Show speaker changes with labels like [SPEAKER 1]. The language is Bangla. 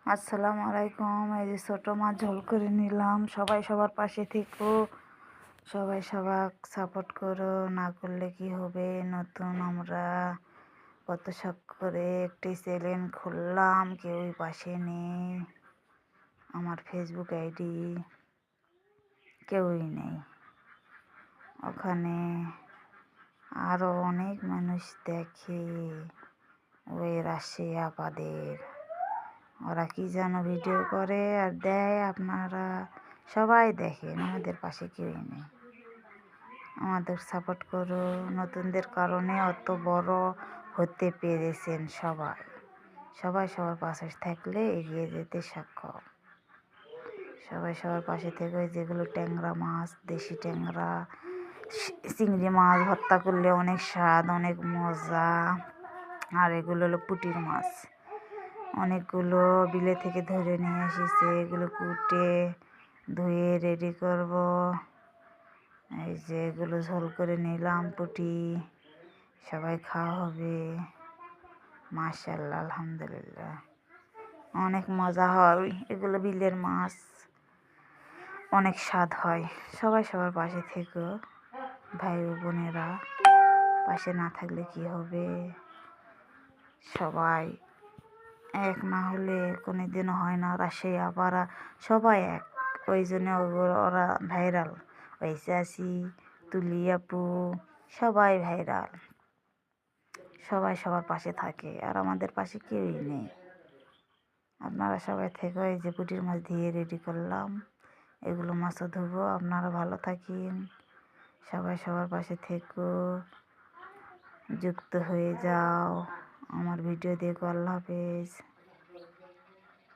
[SPEAKER 1] আসসালামু আলাইকুম। এই যে ছোট মাছ ঝোল করে নিলাম। সবাই সবার পাশে থেকো, সবাই সবাক সাপোর্ট করো। না করলে কি হবে? নতুন আমরা কত শখ করে একটি চ্যানেল খুললাম, কেউই পাশে নেই। আমার ফেসবুক আইডি কেউই নেই। ওখানে আরও অনেক মানুষ দেখে, ওই রাশি আপাদের ওরা কি যেন ভিডিও করে আর দেয়, আপনারা সবাই দেখেন। আমাদের পাশে কেউই নেই। আমাদের সাপোর্ট করো। নতুনদের কারণে অত বড় হতে পেরেছেন সবাই। সবাই সবার পাশে থাকলে এগিয়ে যেতে সক্ষম। সবাই সবার পাশে থেকে যেগুলো ট্যাংরা মাছ, দেশি ট্যাংরা, চিংড়ি মাছ ভর্তা করলে অনেক স্বাদ, অনেক মজা। আর এগুলো হলো পুঁটির মাছ। অনেকগুলো বিলে থেকে ধরে নিয়ে এসেছে, এগুলো কুটে ধুয়ে রেডি করব। এই যে এগুলো ঝোল করে নিলাম পুঁটি, সবাই খাওয়া হবে। মাশাআল্লাহ, আলহামদুলিল্লাহ, অনেক মজা হয়। এগুলো বিলের মাছ, অনেক স্বাদ হয়। সবাই সবার পাশে থেকো ভাই ও বোনেরা। পাশে না থাকলে কি হবে? সবাই এক না হলে কোনোদিনও হয় না। রাজশাহী আপারা সবাই এক, ওই জন্য ওরা ভাইরাল। ওই চাচি, তুলি আপু সবাই ভাইরাল। সবাই সবার পাশে থাকে, আর আমাদের পাশে কেউই নেই। আপনারা সবাই থেকে এই যে পুঁটির মাছ দিয়ে রেডি করলাম, এগুলো মাছও ধুবো। আপনারা ভালো থাকেন, সবাই সবার পাশে থেকো, যুক্ত হয়ে যাও। আমার ভিডিও দেখো। আল্লাহ হাফেজ।